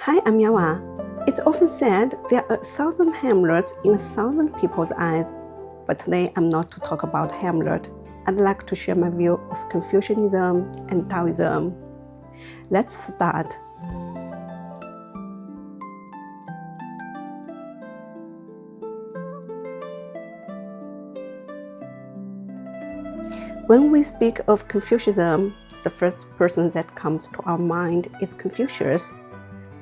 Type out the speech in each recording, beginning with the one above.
Hi, I'm Yawa. It's often said there are 1,000 Hamlets in 1,000 people's eyes. But today I'm not to talk about Hamlet. I'd like to share my view of Confucianism and Taoism. Let's start. When we speak of Confucianism, the first person that comes to our mind is Confucius.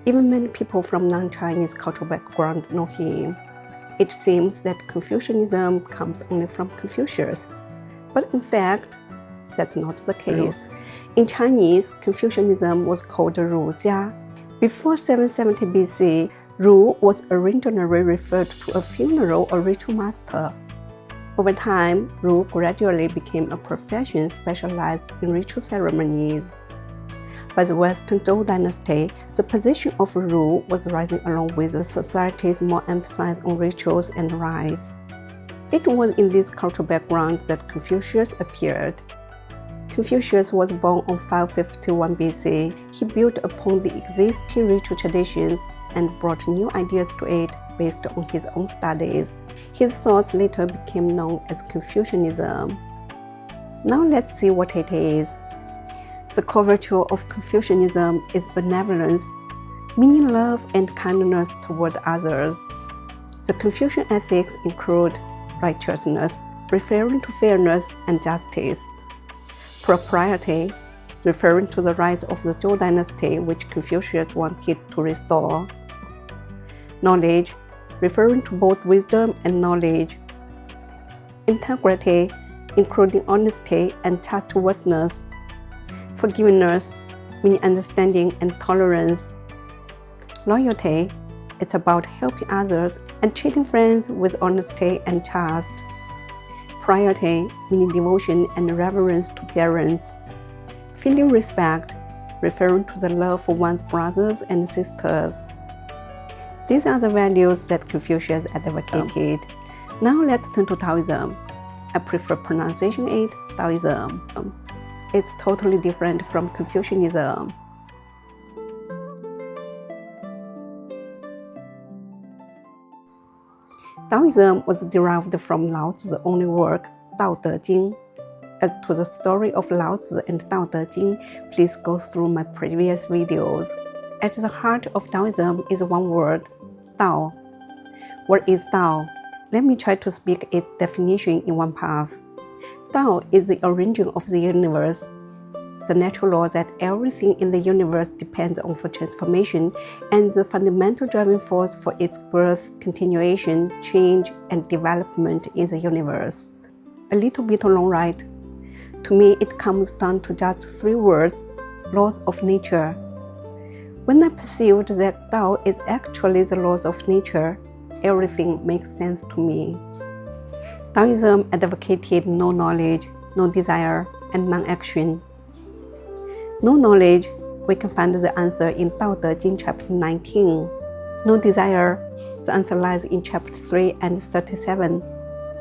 Even many people from non-Chinese cultural background know him. It seems that Confucianism comes only from Confucius. But in fact, that's not the case. In Chinese, Confucianism was called Rujia. Before 770 BC, Ru was originally referred to a funeral or ritual master. Over time, Ru gradually became a profession specialized in ritual ceremonies. By the Western Zhou dynasty, the position of Ru was rising along with the society's more emphasis on rituals and rites. It was in this cultural background that Confucius appeared. Confucius was born on 551 BC. He built upon the existing ritual traditions and brought new ideas to it based on his own studies. His thoughts later became known as Confucianism. Now let's see what it is. The core virtue of Confucianism is benevolence, meaning love and kindness toward others. The Confucian ethics include righteousness, referring to fairness and justice; propriety, referring to the rights of the Zhou dynasty which Confucius wanted to restore; knowledge, referring to both wisdom and knowledge; integrity, including honesty and trustworthiness; forgiveness, meaning understanding and tolerance; loyalty, it's about helping others and treating friends with honesty and trust; piety, meaning devotion and reverence to parents; filial respect, referring to the love for one's brothers and sisters. These are the values that Confucius advocated. Now let's turn to Taoism. I prefer pronunciation it Taoism. It's totally different from Confucianism. Taoism was derived from Lao Tzu's only work, Dao De Jing. As to the story of Lao Tzu and Dao De Jing, please go through my previous videos. At the heart of Taoism is one word, Dao. What is Dao? Let me try to speak its definition in one path. Dao is the origin of the universe, the natural law that everything in the universe depends on for transformation, and the fundamental driving force for its growth, continuation, change, and development in the universe. A little bit long, right? To me, it comes down to just 3 words: laws of nature. When I perceived that Tao is actually the laws of nature, everything makes sense to me. Taoism advocated no knowledge, no desire, and non-action. No knowledge, we can find the answer in Dao De Jing chapter 19. No desire, the answer lies in chapter 3 and 37.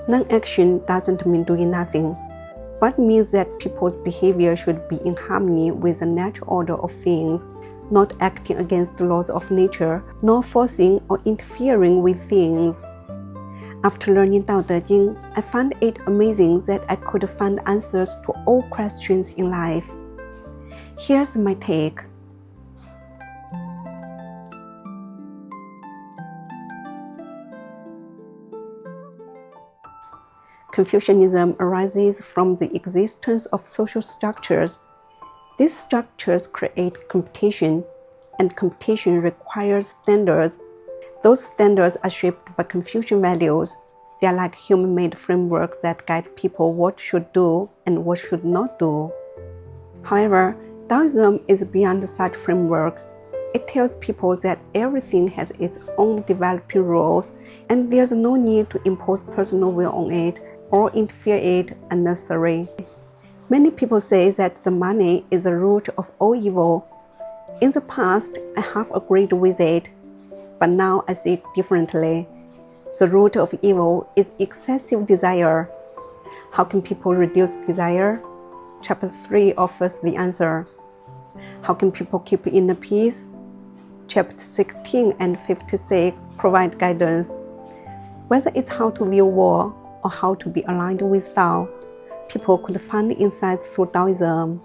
Non-action doesn't mean doing nothing, but means that people's behavior should be in harmony with the natural order of things, not acting against the laws of nature, nor forcing or interfering with things. After learning Dao De Jing, I found it amazing that I could find answers to all questions in life. Here's my take. Confucianism arises from the existence of social structures. These structures create competition, and competition requires standards. Those standards are shaped by Confucian values. They are like human-made frameworks that guide people what should do and what should not do. However, Taoism is beyond such framework. It tells people that everything has its own developing rules, and there's no need to impose personal will on it or interfere it unnecessarily. Many people say that the money is the root of all evil. In the past, I half agreed with it, but now I see it differently. The root of evil is excessive desire. How can people reduce desire? Chapter 3 offers the answer. How can people keep inner peace? Chapter 16 and 56 provide guidance. Whether it's how to view war or how to be aligned with Tao, people could find insight through Taoism.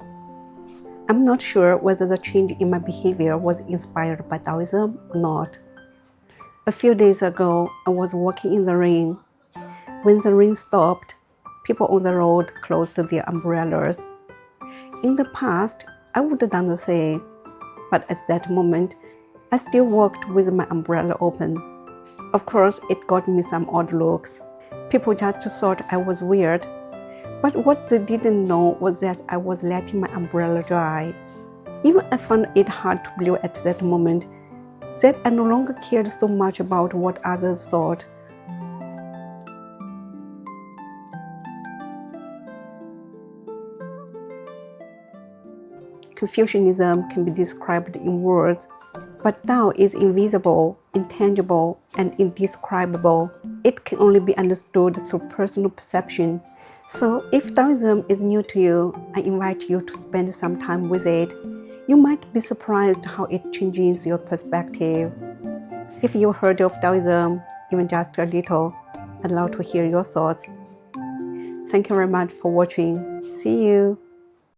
I'm not sure whether the change in my behavior was inspired by Taoism or not. A few days ago, I was walking in the rain. When the rain stopped, people on the road closed their umbrellas. In the past, I would have done the same, but at that moment, I still walked with my umbrella open. Of course, it got me some odd looks. People just thought I was weird. But what they didn't know was that I was letting my umbrella dry. Even I found it hard to believe at that moment that I no longer cared so much about what others thought. Confucianism can be described in words, but Tao is invisible, intangible, and indescribable. It can only be understood through personal perception. So if Taoism is new to you, I invite you to spend some time with it. You might be surprised how it changes your perspective. If you heard of Taoism, even just a little, I'd love to hear your thoughts. Thank you very much for watching. See you.